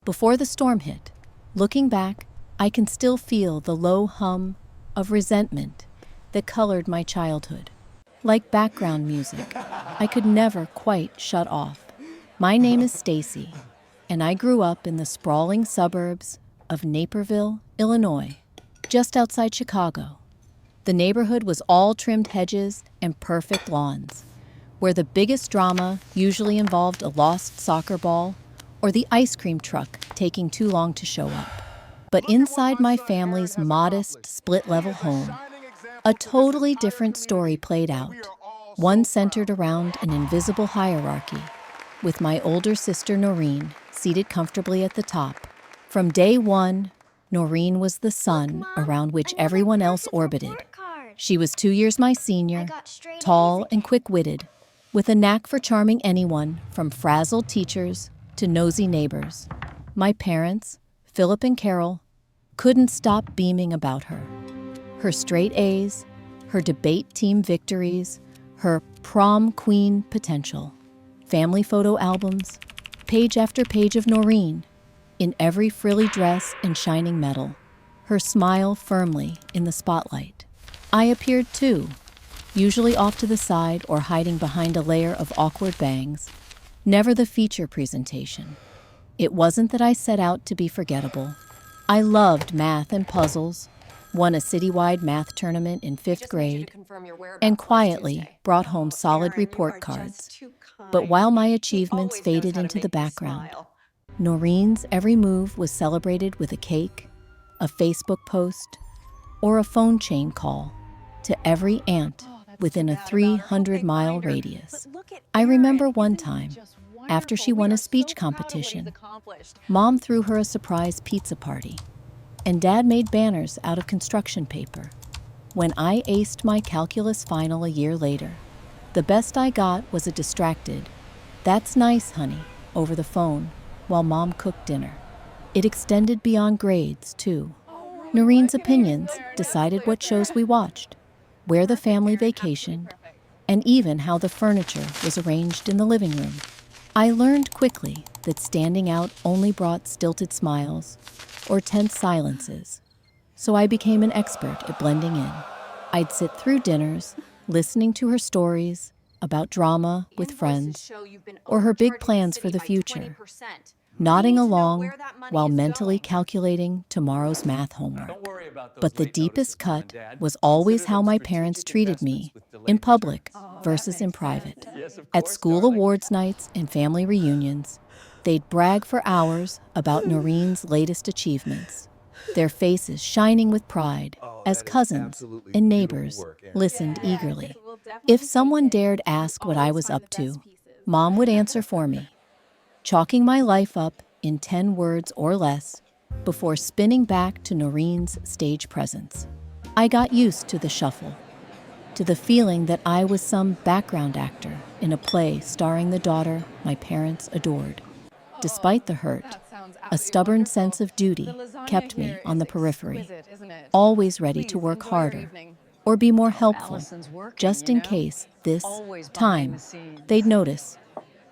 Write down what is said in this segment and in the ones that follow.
before the storm hit. Looking back, I can still feel the low hum of resentment that colored my childhood. Like background music, I could never quite shut off. My name is Stacy, and I grew up in the sprawling suburbs of Naperville, Illinois, just outside Chicago. The neighborhood was all trimmed hedges and perfect lawns, where the biggest drama usually involved a lost soccer ball or the ice cream truck taking too long to show up. But inside my family's modest split-level home, a totally different story played out, one centered around an invisible hierarchy, with my older sister Noreen seated comfortably at the top. From day one, Noreen was the sun around which everyone else orbited. She was 2 years my senior, tall and quick-witted, with a knack for charming anyone from frazzled teachers to nosy neighbors. My parents, Philip and Carol, couldn't stop beaming about her. Her straight A's, her debate team victories, her prom queen potential. Family photo albums, page after page of Noreen, in every frilly dress and shining medal, her smile firmly in the spotlight. I appeared too, usually off to the side or hiding behind a layer of awkward bangs, never the feature presentation. It wasn't that I set out to be forgettable. I loved math and puzzles, won a citywide math tournament in 5th grade, and quietly brought home solid report cards. But while my achievements faded into the background, Noreen's every move was celebrated with a cake, a Facebook post, or a phone chain call to every aunt within a 300-mile radius. I remember one time, after she won a speech competition, Mom threw her a surprise pizza party, and Dad made banners out of construction paper. When I aced my calculus final a year later, the best I got was a distracted, "That's nice, honey," over the phone while Mom cooked dinner. It extended beyond grades, too. Noreen's opinions decided what shows we watched, where the family vacationed, and even how the furniture was arranged in the living room. I learned quickly that standing out only brought stilted smiles or tense silences, so I became an expert at blending in. I'd sit through dinners, listening to her stories about drama with friends or her big plans for the future, nodding along while mentally calculating tomorrow's math homework. But the deepest cut was always how my parents treated me, in public versus in private. At school awards nights and family reunions, they'd brag for hours about Noreen's latest achievements, their faces shining with pride as cousins and neighbors listened eagerly. If someone dared ask what I was up to, Mom would answer for me, chalking my life up in 10 words or less before spinning back to Noreen's stage presence. I got used to the shuffle, to the feeling that I was some background actor in a play starring the daughter my parents adored. Despite the hurt, a stubborn sense of duty kept me on the periphery, always ready to work harder or be more helpful, just in case this time they'd notice.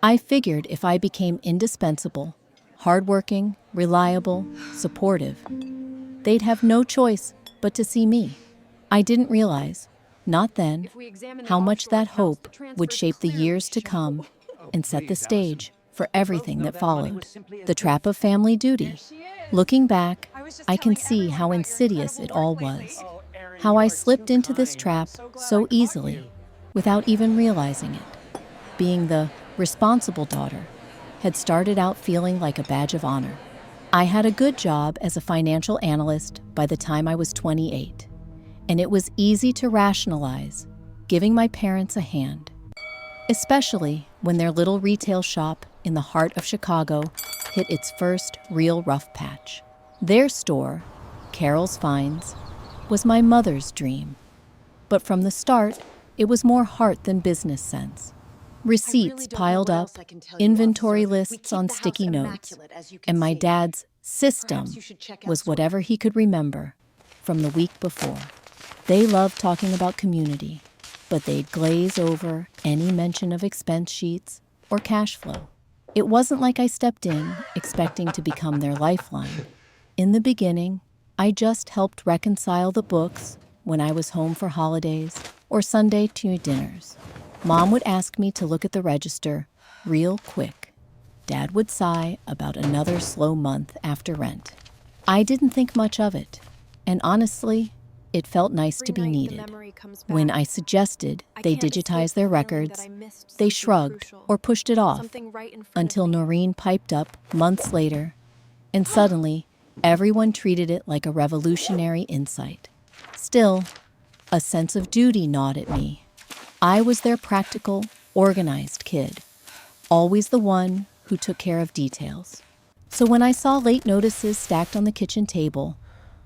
I figured if I became indispensable, hardworking, reliable, supportive, they'd have no choice but to see me. I didn't realize, not then, how much that hope would shape the years to come and set the stage for everything that followed. The trap of family duty. Looking back, I can see how insidious it all was, how I slipped into this trap so easily without even realizing it. Being the responsible daughter had started out feeling like a badge of honor. I had a good job as a financial analyst by the time I was 28, and it was easy to rationalize giving my parents a hand, especially when their little retail shop in the heart of Chicago hit its first real rough patch. Their store, Carol's Finds, was my mother's dream. But from the start, it was more heart than business sense. Receipts piled up, inventory lists on sticky notes, and my dad's system was whatever he could remember from the week before. They loved talking about community, but they'd glaze over any mention of expense sheets or cash flow. It wasn't like I stepped in expecting to become their lifeline. In the beginning, I just helped reconcile the books when I was home for holidays or Sunday dinners. Mom would ask me to look at the register real quick. Dad would sigh about another slow month after rent. I didn't think much of it, and honestly, it felt nice to be needed. When I suggested they digitize their records, they shrugged or pushed it off until Noreen piped up months later, and suddenly everyone treated it like a revolutionary insight. Still, a sense of duty gnawed at me. I was their practical, organized kid, always the one who took care of details. So when I saw late notices stacked on the kitchen table,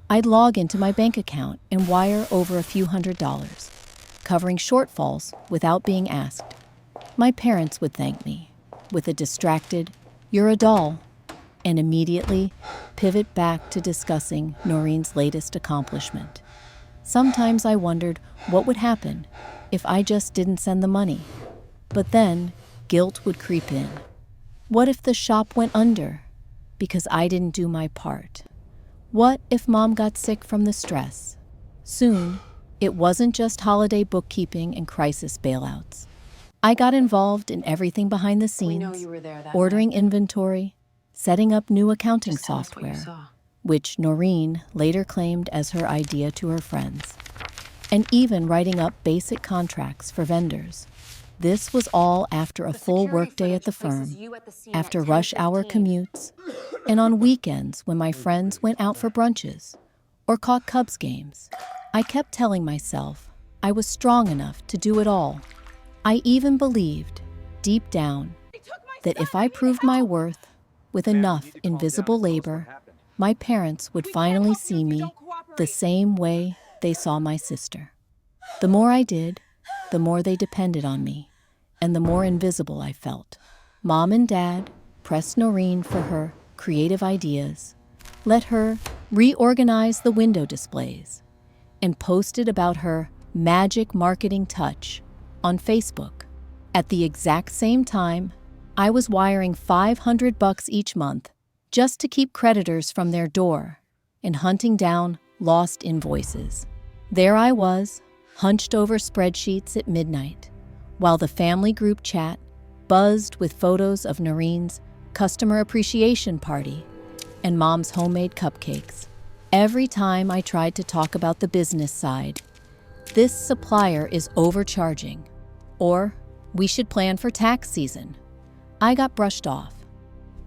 I'd log into my bank account and wire over a few $100s, covering shortfalls without being asked. My parents would thank me with a distracted, "You're a doll," and immediately pivot back to discussing Noreen's latest accomplishment. Sometimes I wondered what would happen if I just didn't send the money. But then guilt would creep in. What if the shop went under because I didn't do my part? What if Mom got sick from the stress? Soon, it wasn't just holiday bookkeeping and crisis bailouts. I got involved in everything behind the scenes, ordering inventory, setting up new accounting software, which Noreen later claimed as her idea to her friends, and even writing up basic contracts for vendors. This was all after a full workday at the firm, after rush hour commutes, and on weekends when my friends went out for brunches or caught Cubs games. I kept telling myself I was strong enough to do it all. I even believed, deep down, that if I proved my worth with enough invisible labor, my parents would finally see me the same way they saw my sister. The more I did, the more they depended on me, and the more invisible I felt. Mom and Dad pressed Noreen for her creative ideas, let her reorganize the window displays, and posted about her magic marketing touch on Facebook. At the exact same time, I was wiring $500 each month just to keep creditors from their door and hunting down lost invoices. There I was, hunched over spreadsheets at midnight, while the family group chat buzzed with photos of Noreen's customer appreciation party and Mom's homemade cupcakes. Every time I tried to talk about the business side, "This supplier is overcharging," or "We should plan for tax season," I got brushed off.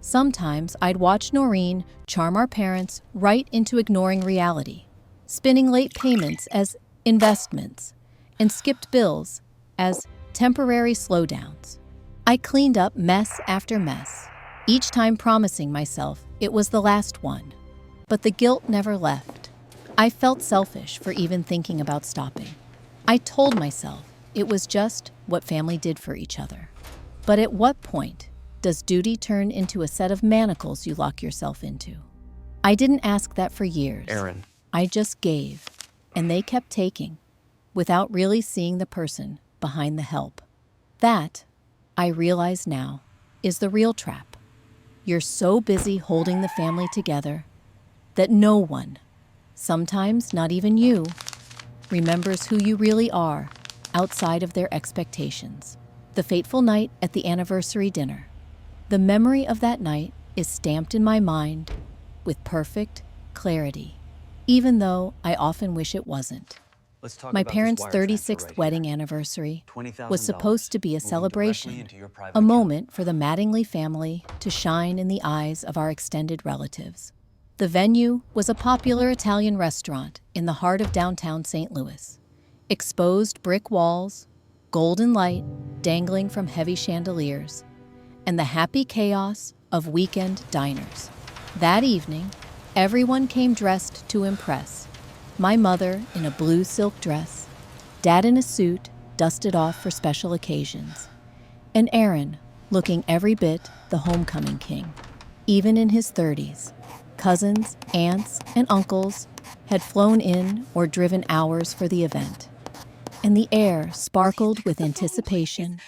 Sometimes I'd watch Noreen charm our parents right into ignoring reality, spinning late payments as investments and skipped bills as temporary slowdowns. I cleaned up mess after mess, each time promising myself it was the last one. But the guilt never left. I felt selfish for even thinking about stopping. I told myself it was just what family did for each other. But at what point does duty turn into a set of manacles you lock yourself into? I didn't ask that for years. Aaron. I just gave, and they kept taking, without really seeing the person behind the help. That, I realize now, is the real trap. You're so busy holding the family together that no one, sometimes not even you, remembers who you really are outside of their expectations. The fateful night at the anniversary dinner. The memory of that night is stamped in my mind with perfect clarity, even though I often wish it wasn't. My parents' 36th wedding anniversary was supposed to be a celebration, a moment for the Mattingly family to shine in the eyes of our extended relatives. The venue was a popular Italian restaurant in the heart of downtown St. Louis. Exposed brick walls, golden light dangling from heavy chandeliers, and the happy chaos of weekend diners. That evening, everyone came dressed to impress. My mother in a blue silk dress, Dad in a suit dusted off for special occasions, and Aaron looking every bit the homecoming king. Even in his 30s, cousins, aunts, and uncles had flown in or driven hours for the event, and the air sparkled with anticipation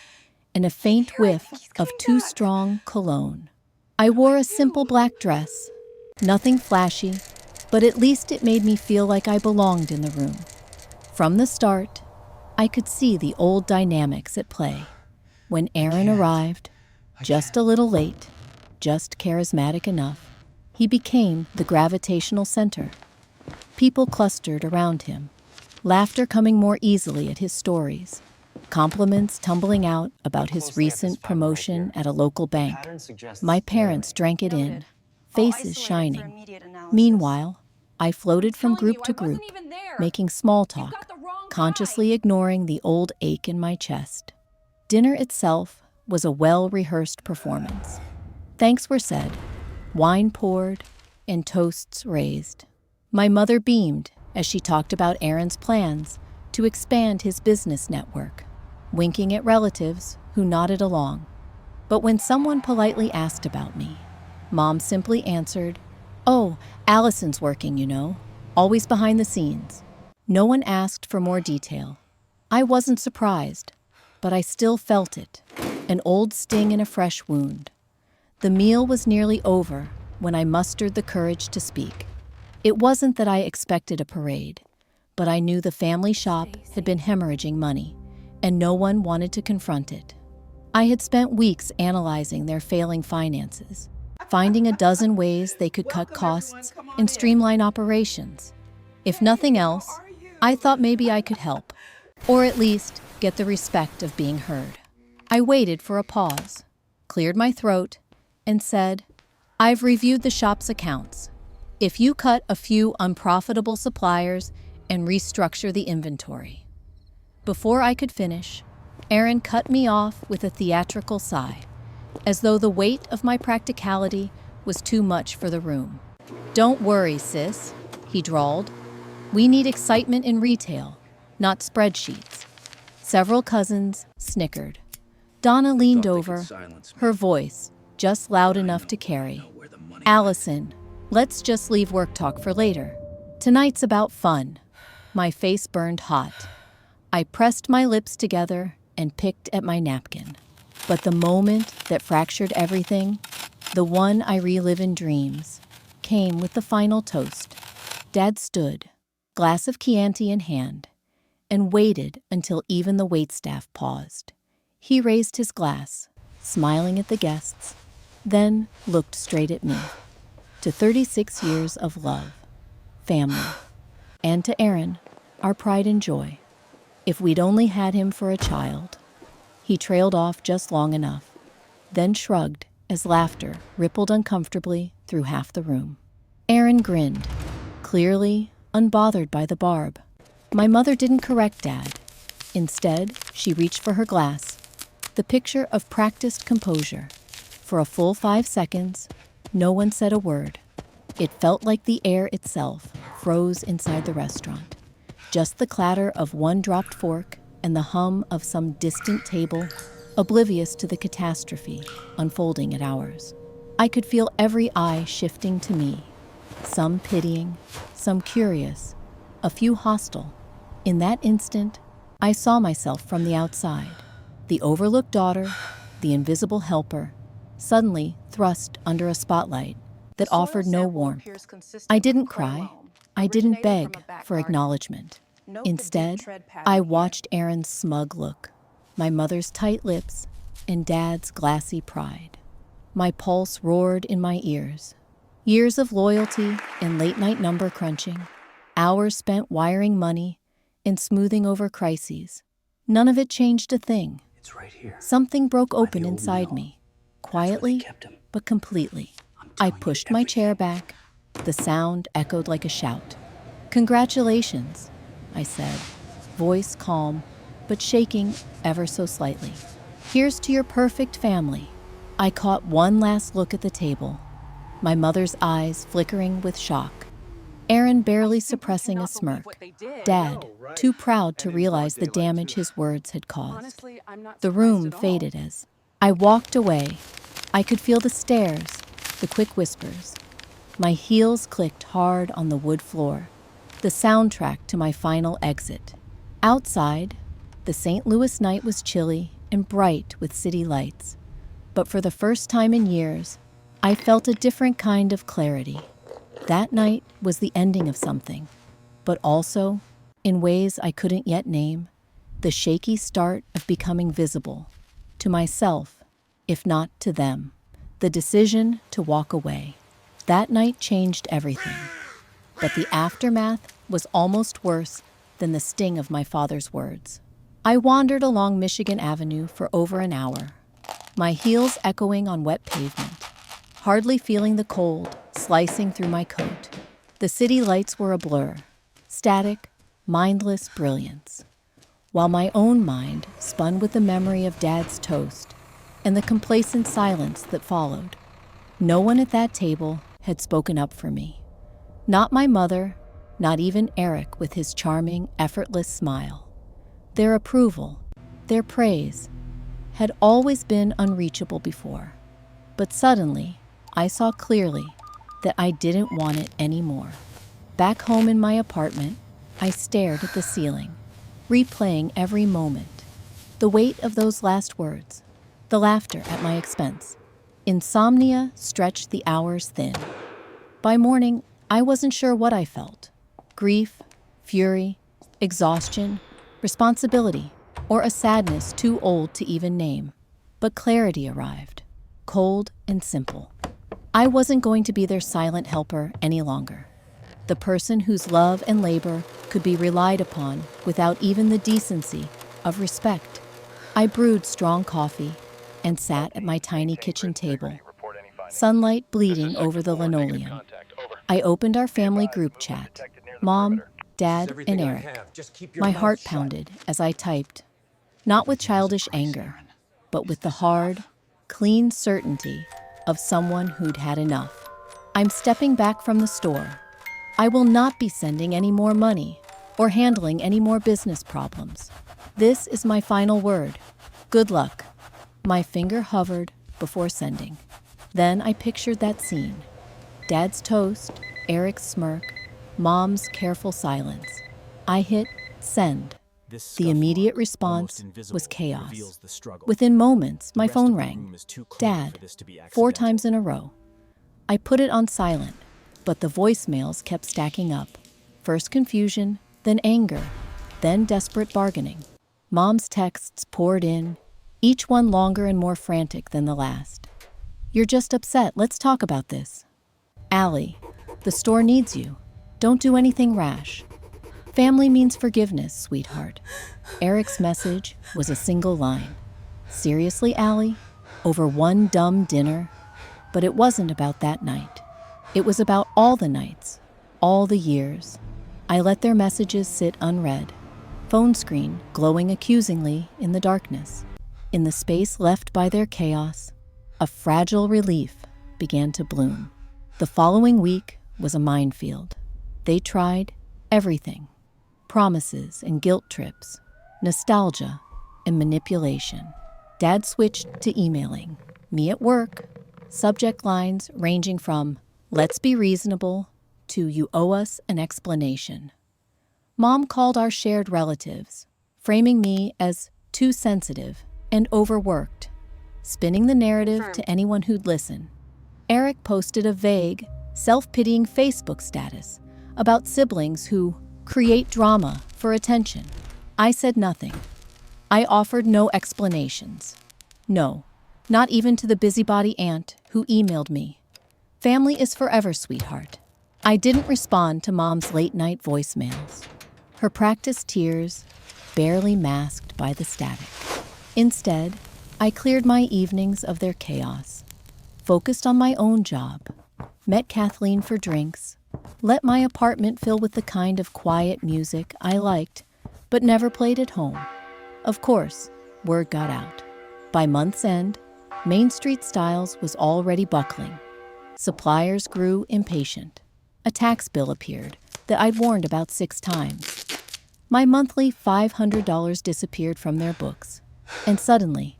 and a faint whiff of too strong cologne. I wore a simple black dress, nothing flashy, but at least it made me feel like I belonged in the room. From the start, I could see the old dynamics at play. When Aaron arrived, just a little late, just charismatic enough, he became the gravitational center. People clustered around him, laughter coming more easily at his stories, compliments tumbling out about his recent promotion at a local bank. My parents drank it in, faces shining. Meanwhile, I floated from group to group, making small talk, consciously ignoring the old ache in my chest. Dinner itself was a well-rehearsed performance. Thanks were said, wine poured, and toasts raised. My mother beamed as she talked about Aaron's plans to expand his business network, winking at relatives who nodded along. But when someone politely asked about me, Mom simply answered, "Oh, Allison's working, always behind the scenes." No one asked for more detail. I wasn't surprised, but I still felt it, an old sting in a fresh wound. The meal was nearly over when I mustered the courage to speak. It wasn't that I expected a parade, but I knew the family shop had been hemorrhaging money, and no one wanted to confront it. I had spent weeks analyzing their failing finances, finding a dozen ways they could cut costs and streamline operations. If nothing else, I thought maybe I could help, or at least get the respect of being heard. I waited for a pause, cleared my throat, and said, "I've reviewed the shop's accounts. If you cut a few unprofitable suppliers and restructure the inventory." Before I could finish, Aaron cut me off with a theatrical sigh, as though the weight of my practicality was too much for the room. "Don't worry, sis," he drawled. "We need excitement in retail, not spreadsheets." Several cousins snickered. Donna leaned over, her voice just loud enough to carry. "Allison, let's just leave work talk for later. Tonight's about fun." My face burned hot. I pressed my lips together and picked at my napkin. But the moment that fractured everything, the one I relive in dreams, came with the final toast. Dad stood, glass of Chianti in hand, and waited until even the waitstaff paused. He raised his glass, smiling at the guests, then looked straight at me. To 36 years of love, family, and to Aaron, our pride and joy. If we'd only had him for a child. He trailed off just long enough, then shrugged as laughter rippled uncomfortably through half the room. Aaron grinned, clearly unbothered by the barb. My mother didn't correct Dad. Instead, she reached for her glass, the picture of practiced composure. For a full 5 seconds, no one said a word. It felt like the air itself froze inside the restaurant. Just the clatter of one dropped fork and the hum of some distant table, oblivious to the catastrophe unfolding at ours. I could feel every eye shifting to me, some pitying, some curious, a few hostile. In that instant, I saw myself from the outside, the overlooked daughter, the invisible helper, suddenly thrust under a spotlight that offered no warmth. I didn't cry. I didn't beg for acknowledgement. Instead, I watched Aaron's smug look, my mother's tight lips, and Dad's glassy pride. My pulse roared in my ears. Years of loyalty and late-night number crunching, hours spent wiring money and smoothing over crises. None of it changed a thing. It's right here. Something broke open inside me, quietly but completely. I pushed my chair back. The sound echoed like a shout. "Congratulations," I said, voice calm, but shaking ever so slightly. "Here's to your perfect family." I caught one last look at the table, my mother's eyes flickering with shock. Aaron barely suppressing a smirk. Dad, too proud to realize the damage his words had caused. The room faded as I walked away. I could feel the stares, the quick whispers. My heels clicked hard on the wood floor, the soundtrack to my final exit. Outside, the St. Louis night was chilly and bright with city lights. But for the first time in years, I felt a different kind of clarity. That night was the ending of something, but also, in ways I couldn't yet name, the shaky start of becoming visible to myself, if not to them. The decision to walk away. That night changed everything. But the aftermath was almost worse than the sting of my father's words. I wandered along Michigan Avenue for over an hour, my heels echoing on wet pavement, hardly feeling the cold slicing through my coat. The city lights were a blur, static, mindless brilliance, while my own mind spun with the memory of Dad's toast and the complacent silence that followed. No one at that table had spoken up for me. Not my mother, not even Eric with his charming, effortless smile. Their approval, their praise, had always been unreachable before. But suddenly, I saw clearly that I didn't want it anymore. Back home in my apartment, I stared at the ceiling, replaying every moment. The weight of those last words, the laughter at my expense. Insomnia stretched the hours thin. By morning, I wasn't sure what I felt. Grief, fury, exhaustion, responsibility, or a sadness too old to even name. But clarity arrived, cold and simple. I wasn't going to be their silent helper any longer. The person whose love and labor could be relied upon without even the decency of respect. I brewed strong coffee and sat at my tiny kitchen table, sunlight bleeding over the linoleum. I opened our family group chat, Mom, Dad, and Eric. My heart pounded as I typed, not with childish anger, but with the hard, clean certainty of someone who'd had enough. I'm stepping back from the store. I will not be sending any more money or handling any more business problems. This is my final word. Good luck. My finger hovered before sending. Then I pictured that scene. Dad's toast, Eric's smirk, Mom's careful silence. I hit send. The immediate response was chaos. Within moments, my phone rang. Dad, 4 times in a row. I put it on silent, but the voicemails kept stacking up. First confusion, then anger, then desperate bargaining. Mom's texts poured in, each one longer and more frantic than the last. You're just upset. Let's talk about this. Allie, the store needs you. Don't do anything rash. Family means forgiveness, sweetheart. Eric's message was a single line. Seriously, Allie? Over one dumb dinner? But it wasn't about that night. It was about all the nights, all the years. I let their messages sit unread, phone screen glowing accusingly in the darkness. In the space left by their chaos, a fragile relief began to bloom. The following week was a minefield. They tried everything. Promises and guilt trips, nostalgia and manipulation. Dad switched to emailing, me at work, subject lines ranging from, let's be reasonable, to you owe us an explanation. Mom called our shared relatives, framing me as too sensitive and overworked, spinning the narrative to anyone who'd listen. Eric posted a vague, self-pitying Facebook status about siblings who create drama for attention. I said nothing. I offered no explanations. No, not even to the busybody aunt who emailed me. Family is forever, sweetheart. I didn't respond to Mom's late-night voicemails, her practiced tears barely masked by the static. Instead, I cleared my evenings of their chaos, focused on my own job, met Kathleen for drinks, let my apartment fill with the kind of quiet music I liked, but never played at home. Of course, word got out. By month's end, Main Street Styles was already buckling. Suppliers grew impatient. A tax bill appeared that I'd warned about 6 times. My monthly $500 disappeared from their books, and suddenly,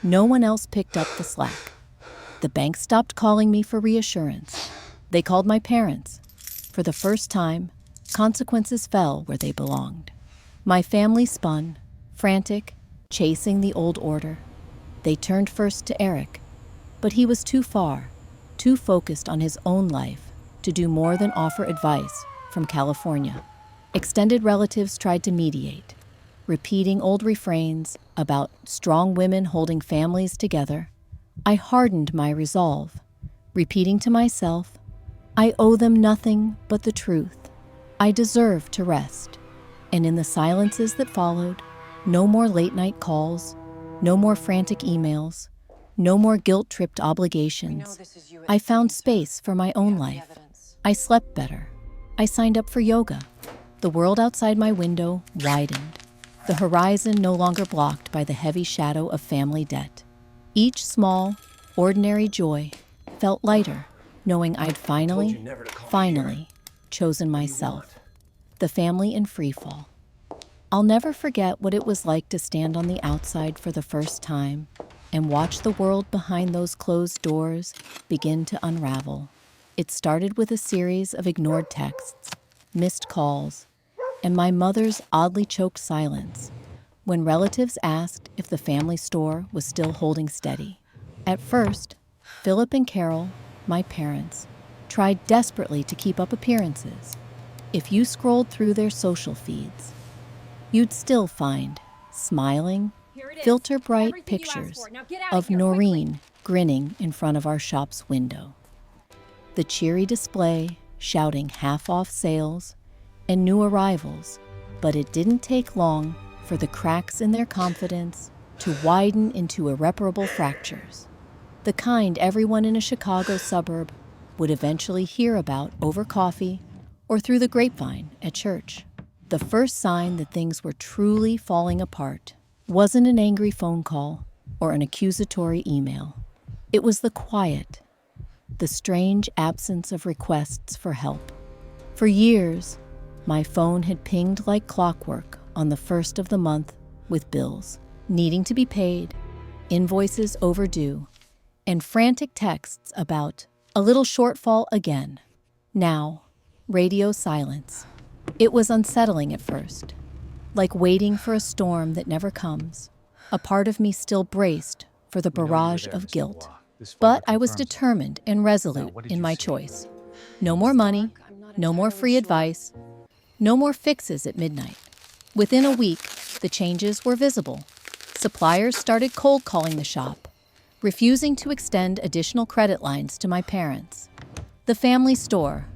no one else picked up the slack. The bank stopped calling me for reassurance. They called my parents. For the first time, consequences fell where they belonged. My family spun, frantic, chasing the old order. They turned first to Eric, but he was too far, too focused on his own life to do more than offer advice from California. Extended relatives tried to mediate, repeating old refrains about strong women holding families together. I hardened my resolve, repeating to myself, I owe them nothing but the truth. I deserve to rest. And in the silences that followed, no more late-night calls, no more frantic emails, no more guilt-tripped obligations. I found space for my own life. I slept better. I signed up for yoga. The world outside my window widened, the horizon no longer blocked by the heavy shadow of family debt. Each small, ordinary joy felt lighter, knowing I'd finally chosen myself, the family in freefall. I'll never forget what it was like to stand on the outside for the first time and watch the world behind those closed doors begin to unravel. It started with a series of ignored texts, missed calls, and my mother's oddly choked silence when relatives asked if the family store was still holding steady. At first, Philip and Carol, my parents, tried desperately to keep up appearances. If you scrolled through their social feeds, you'd still find smiling, filter-bright pictures of Noreen grinning in front of our shop's window. The cheery display shouting half-off sales and new arrivals, but it didn't take long for the cracks in their confidence to widen into irreparable fractures, the kind everyone in a Chicago suburb would eventually hear about over coffee or through the grapevine at church. The first sign that things were truly falling apart wasn't an angry phone call or an accusatory email. It was the quiet, the strange absence of requests for help. For years, my phone had pinged like clockwork on the first of the month with bills needing to be paid, invoices overdue, and frantic texts about a little shortfall again. Now, radio silence. It was unsettling at first, like waiting for a storm that never comes. A part of me still braced for the barrage of guilt. But I was determined and resolute in my choice. No more money, no more free advice, no more fixes at midnight. Within a week, the changes were visible. Suppliers started cold calling the shop, refusing to extend additional credit lines to my parents. The family store,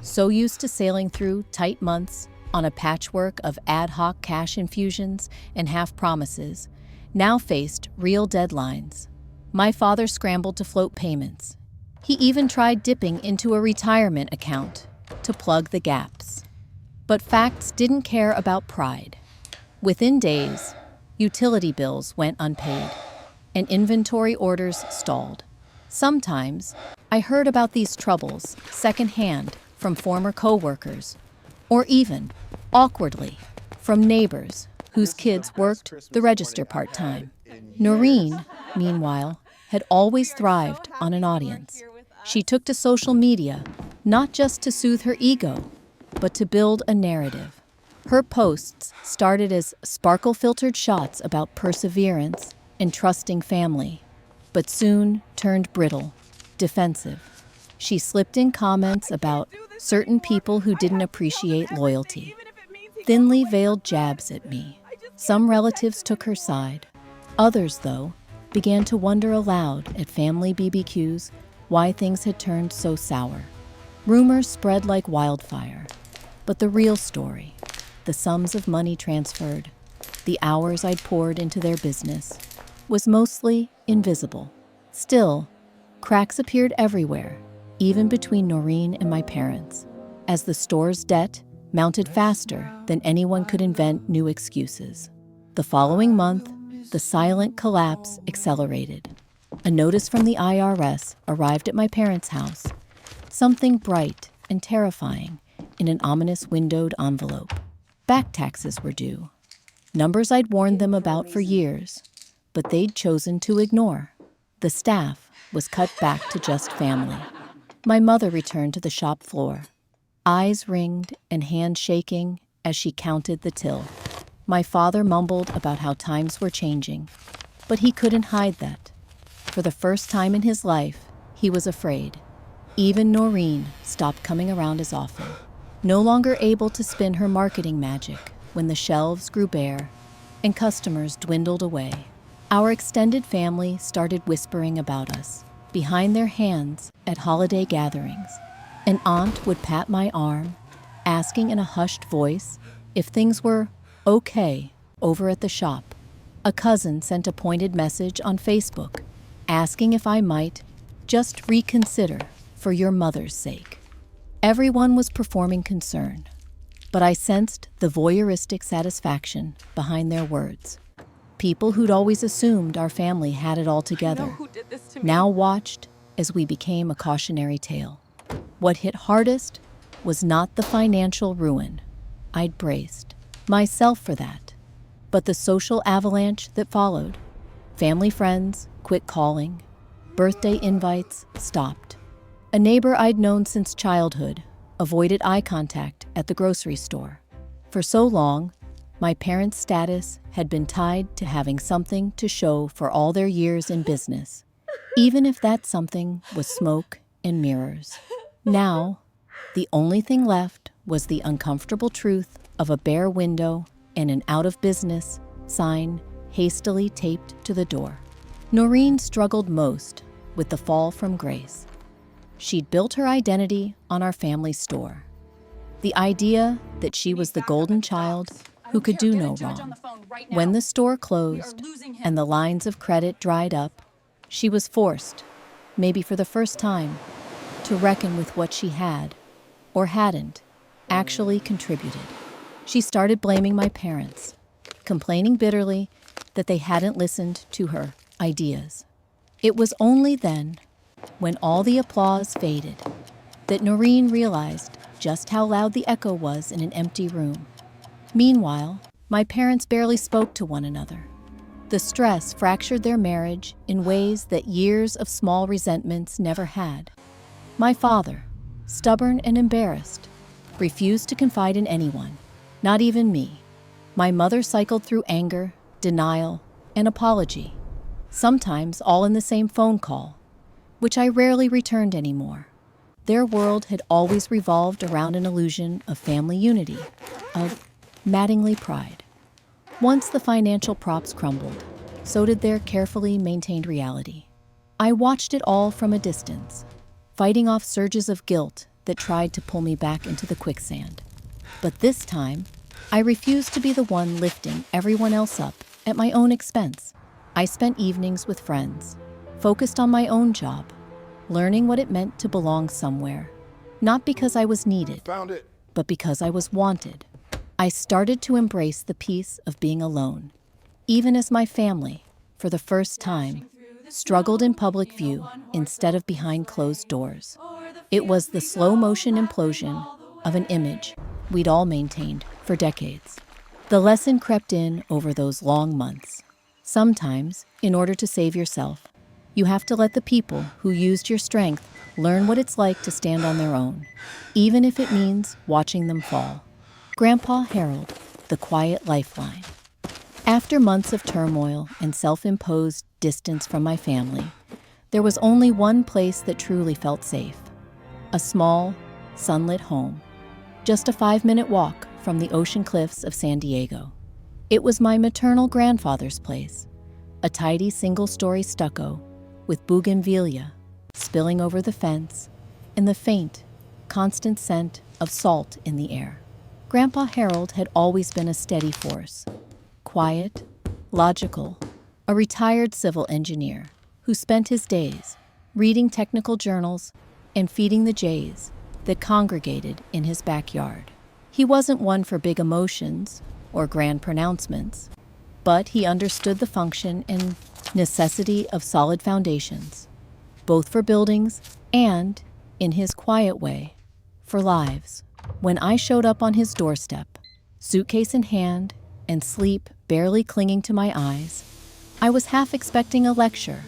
so used to sailing through tight months on a patchwork of ad hoc cash infusions and half promises, now faced real deadlines. My father scrambled to float payments. He even tried dipping into a retirement account to plug the gaps. But facts didn't care about pride. Within days, utility bills went unpaid, and inventory orders stalled. Sometimes, I heard about these troubles secondhand from former coworkers, or even, awkwardly, from neighbors whose kids worked the register part-time. Noreen, meanwhile, had always thrived on an audience. She took to social media, not just to soothe her ego, but to build a narrative. Her posts started as sparkle-filtered shots about perseverance and trusting family, but soon turned brittle, defensive. She slipped in comments about certain people who didn't appreciate loyalty, thinly veiled jabs at me. Some relatives took her side. Others, though, began to wonder aloud at family BBQs why things had turned so sour. Rumors spread like wildfire, but the real story, the sums of money transferred, the hours I'd poured into their business, was mostly invisible. Still, cracks appeared everywhere, even between Noreen and my parents, as the store's debt mounted faster than anyone could invent new excuses. The following month, the silent collapse accelerated. A notice from the IRS arrived at my parents' house, something bright and terrifying in an ominous windowed envelope. Back taxes were due, numbers I'd warned them about for years, but they'd chosen to ignore. The staff was cut back to just family. My mother returned to the shop floor, eyes ringed and hands shaking as she counted the till. My father mumbled about how times were changing, but he couldn't hide that. For the first time in his life, he was afraid. Even Noreen stopped coming around as often, no longer able to spin her marketing magic when the shelves grew bare and customers dwindled away. Our extended family started whispering about us behind their hands at holiday gatherings. An aunt would pat my arm, asking in a hushed voice if things were okay over at the shop. A cousin sent a pointed message on Facebook, asking if I might just reconsider for your mother's sake. Everyone was performing concern, but I sensed the voyeuristic satisfaction behind their words. People who'd always assumed our family had it all together now watched as we became a cautionary tale. What hit hardest was not the financial ruin. I'd braced myself for that, but the social avalanche that followed. Family friends quit calling, birthday invites stopped. A neighbor I'd known since childhood avoided eye contact at the grocery store. For so long, my parents' status had been tied to having something to show for all their years in business, even if that something was smoke and mirrors. Now, the only thing left was the uncomfortable truth of a bare window and an out-of-business sign hastily taped to the door. Noreen struggled most with the fall from grace. She'd built her identity on our family store. The idea that she was the golden child who could do no wrong. When the store closed and the lines of credit dried up, she was forced, maybe for the first time, to reckon with what she had, or hadn't, actually contributed. She started blaming my parents, complaining bitterly that they hadn't listened to her ideas. It was only then, when all the applause faded, that Noreen realized just how loud the echo was in an empty room. Meanwhile, my parents barely spoke to one another. The stress fractured their marriage in ways that years of small resentments never had. My father, stubborn and embarrassed, refused to confide in anyone, not even me. My mother cycled through anger, denial, and apology, sometimes all in the same phone call, which I rarely returned anymore. Their world had always revolved around an illusion of family unity, of Mattingly pride. Once the financial props crumbled, so did their carefully maintained reality. I watched it all from a distance, fighting off surges of guilt that tried to pull me back into the quicksand. But this time, I refused to be the one lifting everyone else up at my own expense. I spent evenings with friends, focused on my own job, learning what it meant to belong somewhere, not because I was needed, but because I was wanted. I started to embrace the peace of being alone, even as my family, for the first time, struggled in public view instead of behind closed doors. It was the slow-motion implosion of an image we'd all maintained for decades. The lesson crept in over those long months. Sometimes, in order to save yourself, you have to let the people who used your strength learn what it's like to stand on their own, even if it means watching them fall. Grandpa Harold, the quiet lifeline. After months of turmoil and self-imposed distance from my family, there was only one place that truly felt safe. A small, sunlit home, just a 5-minute walk from the ocean cliffs of San Diego. It was my maternal grandfather's place, a tidy single-story stucco with bougainvillea spilling over the fence and the faint, constant scent of salt in the air. Grandpa Harold had always been a steady force, quiet, logical, a retired civil engineer who spent his days reading technical journals and feeding the jays that congregated in his backyard. He wasn't one for big emotions or grand pronouncements, but he understood the function and necessity of solid foundations, both for buildings and, in his quiet way, for lives. When I showed up on his doorstep, suitcase in hand and sleep barely clinging to my eyes, I was half expecting a lecture,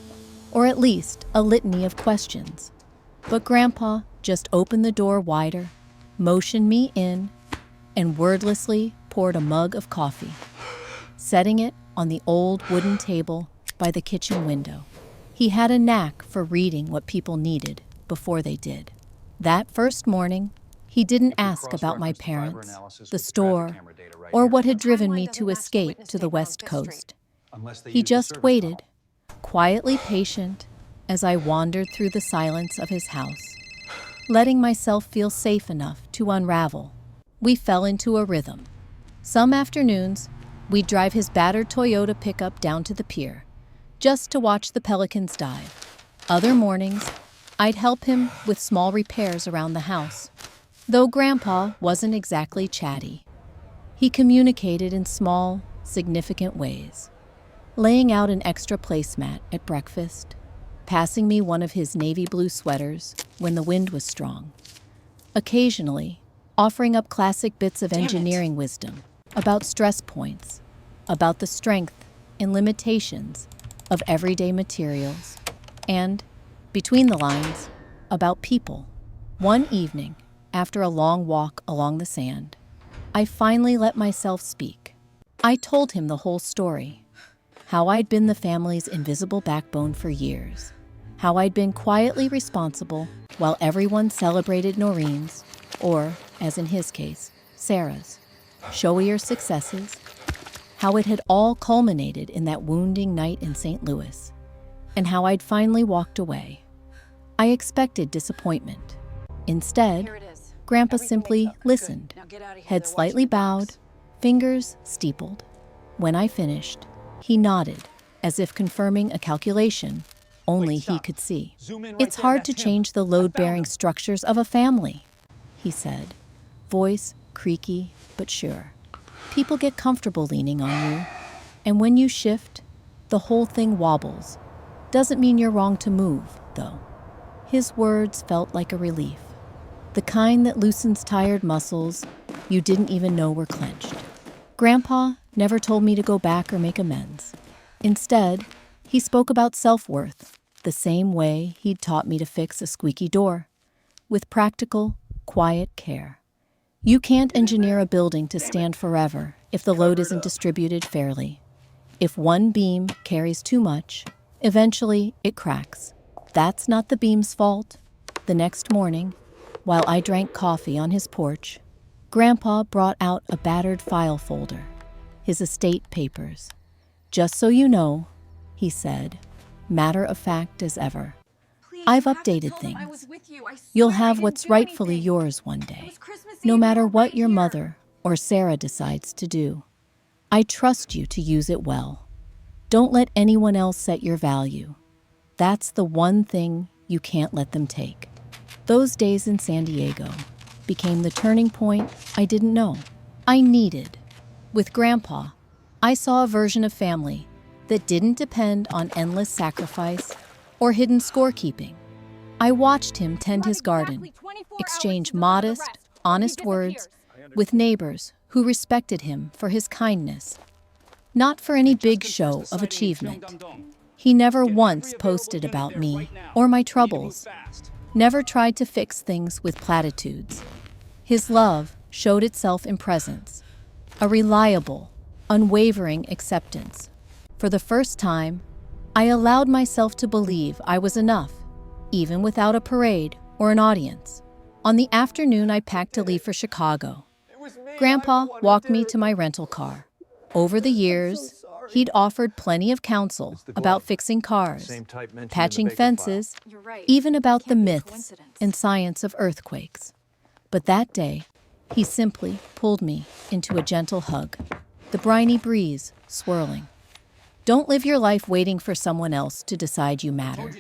or at least a litany of questions. But Grandpa just opened the door wider, motioned me in, and wordlessly poured a mug of coffee. setting it on the old wooden table by the kitchen window. He had a knack for reading what people needed before they did. That first morning, he didn't ask about my parents, the store, or what had driven me to escape to the West Coast. He just waited, quietly patient, as I wandered through the silence of his house, letting myself feel safe enough to unravel. We fell into a rhythm. Some afternoons, we'd drive his battered Toyota pickup down to the pier, just to watch the pelicans dive. Other mornings, I'd help him with small repairs around the house. Though Grandpa wasn't exactly chatty, he communicated in small, significant ways, laying out an extra placemat at breakfast, passing me one of his navy blue sweaters when the wind was strong, occasionally offering up classic bits of engineering wisdom about stress points, about the strength and limitations of everyday materials, and, between the lines, about people. One evening, after a long walk along the sand, I finally let myself speak. I told him the whole story, how I'd been the family's invisible backbone for years, how I'd been quietly responsible while everyone celebrated Noreen's, or, as in his case, Sarah's, showier successes, how it had all culminated in that wounding night in St. Louis, and how I'd finally walked away. I expected disappointment. Instead, Grandpa simply listened, head slightly bowed, fingers steepled. When I finished, he nodded, as if confirming a calculation only he could see. It's hard to change the load-bearing structures of a family, he said, voice creaky but sure. People get comfortable leaning on you, and when you shift, the whole thing wobbles. Doesn't mean you're wrong to move, though. His words felt like a relief, the kind that loosens tired muscles you didn't even know were clenched. Grandpa never told me to go back or make amends. Instead, he spoke about self-worth, the same way he'd taught me to fix a squeaky door, with practical, quiet care. You can't engineer a building to stand forever if the load isn't distributed fairly. If one beam carries too much, eventually it cracks. That's not the beam's fault. The next morning, while I drank coffee on his porch, Grandpa brought out a battered file folder, his estate papers. Just so you know, he said, matter of fact as ever, I've updated things. You'll have what's rightfully yours one day, no matter what your mother or Sarah decides to do. I trust you to use it well. Don't let anyone else set your value. That's the one thing you can't let them take. Those days in San Diego became the turning point I didn't know I needed. With Grandpa, I saw a version of family that didn't depend on endless sacrifice or hidden scorekeeping. I watched him tend his garden, exchange modest, honest words with neighbors who respected him for his kindness, not for any big show of achievement. He never once posted about me or my troubles, never tried to fix things with platitudes. His love showed itself in presence, a reliable, unwavering acceptance. For the first time, I allowed myself to believe I was enough, even without a parade or an audience. On the afternoon I packed to leave for Chicago, Grandpa walked me to my rental car. Over the years, he'd offered plenty of counsel about fixing cars, patching fences, even about the myths and science of earthquakes. But that day, he simply pulled me into a gentle hug, the briny breeze swirling. Don't live your life waiting for someone else to decide you matter,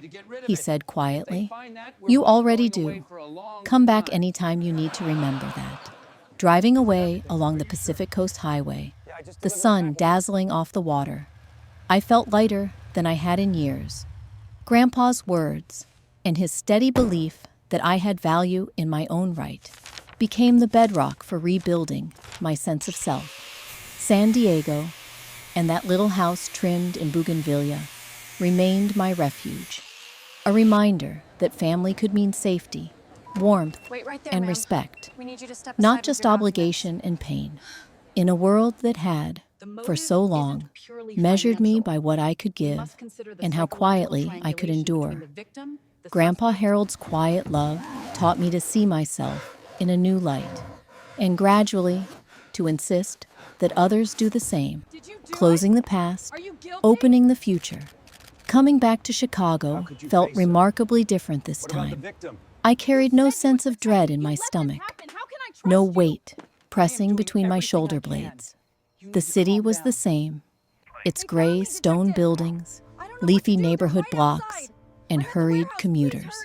he said quietly. You already do. Come back anytime you need to remember that. Driving away along the Pacific Coast Highway, the sun dazzling off the water, I felt lighter than I had in years. Grandpa's words and his steady belief that I had value in my own right became the bedrock for rebuilding my sense of self. San Diego, and that little house trimmed in bougainvillea, remained my refuge, a reminder that family could mean safety, warmth, and respect, not just obligation and pain. In a world that had, for so long, measured me by what I could give and how quietly I could endure. Grandpa Harold's quiet love taught me to see myself in a new light, and gradually to insist that others do the same, closing the past, opening the future. Coming back to Chicago felt remarkably different this time. I carried no sense of dread in my stomach, no weight pressing between my shoulder blades. The city was the same, its gray stone buildings, leafy neighborhood blocks, and hurried commuters.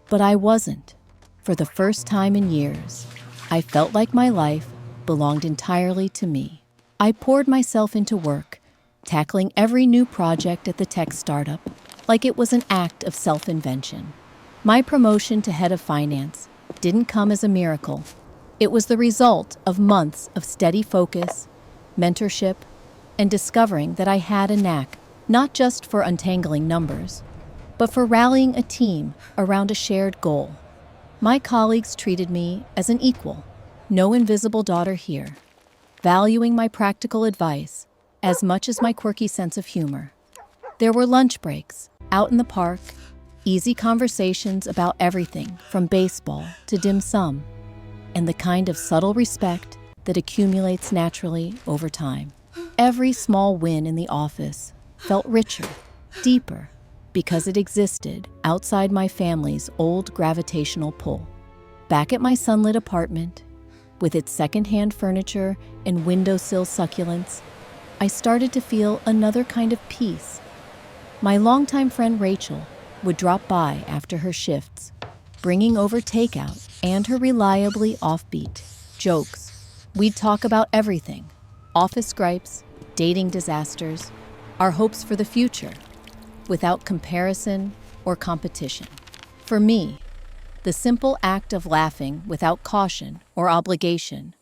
But I wasn't. For the first time in years, I felt like my life belonged entirely to me. I poured myself into work, tackling every new project at the tech startup like it was an act of self-invention. My promotion to head of finance didn't come as a miracle. It was the result of months of steady focus, mentorship, and discovering that I had a knack not just for untangling numbers, but for rallying a team around a shared goal. My colleagues treated me as an equal, no invisible daughter here, valuing my practical advice as much as my quirky sense of humor. There were lunch breaks, out in the park, easy conversations about everything from baseball to dim sum, and the kind of subtle respect that accumulates naturally over time. Every small win in the office felt richer, deeper, because it existed outside my family's old gravitational pull. Back at my sunlit apartment, with its secondhand furniture and windowsill succulents, I started to feel another kind of peace. My longtime friend Rachel would drop by after her shifts, bringing over takeout and her reliably offbeat jokes. We'd talk about everything: office gripes, dating disasters, our hopes for the future, without comparison or competition. For me, the simple act of laughing without caution or obligation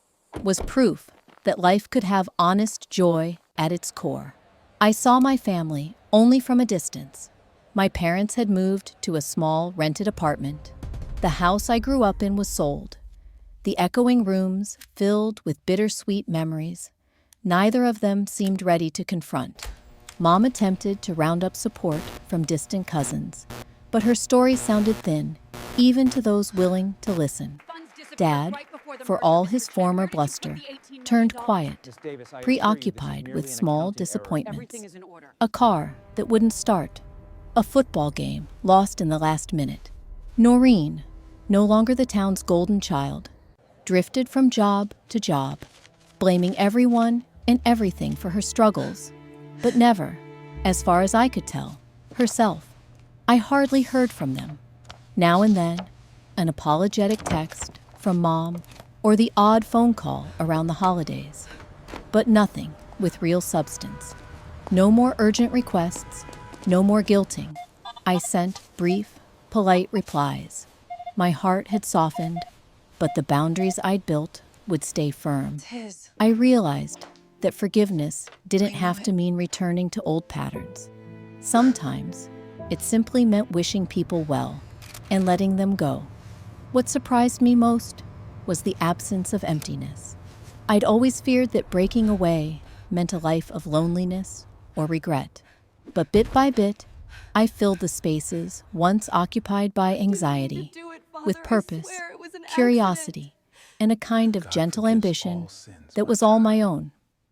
was proof that life could have honest joy at its core. I saw my family only from a distance. My parents had moved to a small rented apartment. The house I grew up in was sold, the echoing rooms filled with bittersweet memories. Neither of them seemed ready to confront. Mom attempted to round up support from distant cousins, but her story sounded thin, even to those willing to listen. Dad, for all his former bluster, turned quiet, preoccupied with small disappointments. A car that wouldn't start, a football game lost in the last minute. Noreen, no longer the town's golden child, drifted from job to job, blaming everyone and everything for her struggles, but never, as far as I could tell, herself. I hardly heard from them. Now and then, an apologetic text from Mom or the odd phone call around the holidays, but nothing with real substance. No more urgent requests, no more guilting. I sent brief, polite replies. My heart had softened, but the boundaries I'd built would stay firm. I realized that forgiveness didn't have to mean returning to old patterns. Sometimes, it simply meant wishing people well and letting them go. What surprised me most was the absence of emptiness. I'd always feared that breaking away meant a life of loneliness or regret. But bit by bit, I filled the spaces once occupied by anxiety with purpose, curiosity, and a kind of gentle ambition that was all my own.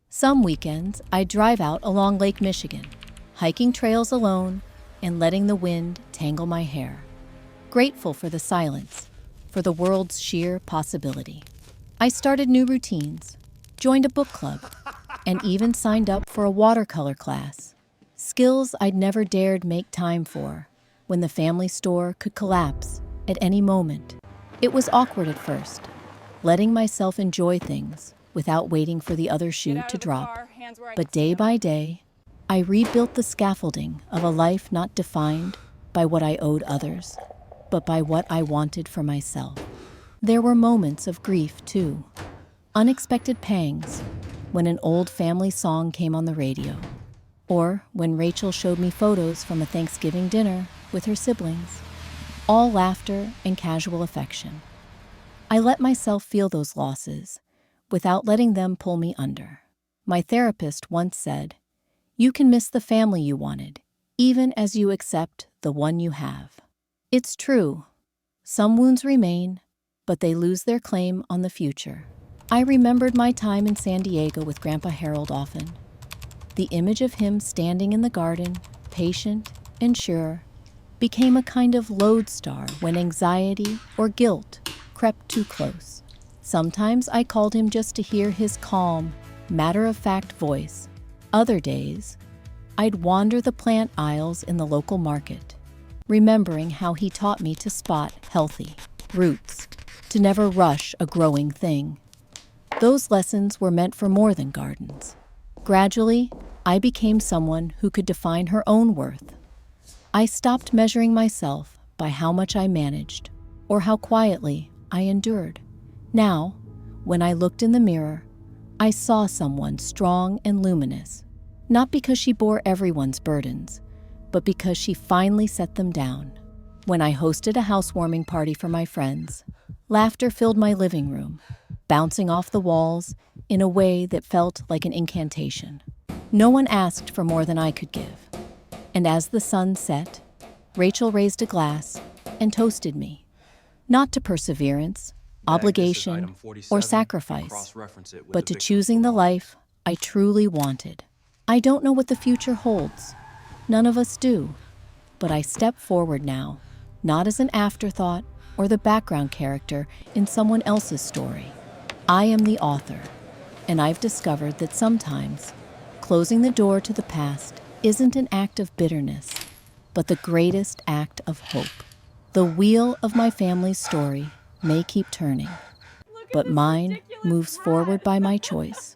Some weekends, I'd drive out along Lake Michigan, hiking trails alone and letting the wind tangle my hair. Grateful for the silence, for the world's sheer possibility. I started new routines, joined a book club, and even signed up for a watercolor class. Skills I'd never dared make time for when the family store could collapse at any moment. It was awkward at first, letting myself enjoy things without waiting for the other shoe to drop. But day by day, I rebuilt the scaffolding of a life not defined by what I owed others, but by what I wanted for myself. There were moments of grief, too. Unexpected pangs when an old family song came on the radio, or when Rachel showed me photos from a Thanksgiving dinner with her siblings. All laughter and casual affection. I let myself feel those losses without letting them pull me under. My therapist once said, "You can miss the family you wanted, even as you accept the one you have." It's true. Some wounds remain, but they lose their claim on the future. I remembered my time in San Diego with Grandpa Harold often. The image of him standing in the garden, patient and sure, became a kind of lodestar when anxiety or guilt crept too close. Sometimes I called him just to hear his calm, matter-of-fact voice. Other days, I'd wander the plant aisles in the local market, remembering how he taught me to spot healthy roots, to never rush a growing thing. Those lessons were meant for more than gardens. Gradually, I became someone who could define her own worth. I stopped measuring myself by how much I managed or how quietly I endured. Now, when I looked in the mirror, I saw someone strong and luminous, not because she bore everyone's burdens, but because she finally set them down. When I hosted a housewarming party for my friends, laughter filled my living room, bouncing off the walls in a way that felt like an incantation. No one asked for more than I could give. And as the sun set, Rachel raised a glass and toasted me, not to perseverance, obligation, or sacrifice, but to choosing the life I truly wanted. I don't know what the future holds. None of us do. But I step forward now, not as an afterthought or the background character in someone else's story. I am the author, and I've discovered that sometimes closing the door to the past isn't an act of bitterness, but the greatest act of hope. The wheel of my family's story may keep turning, but mine moves forward by my choice,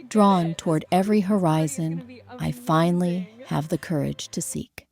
drawn toward every horizon I finally have the courage to seek.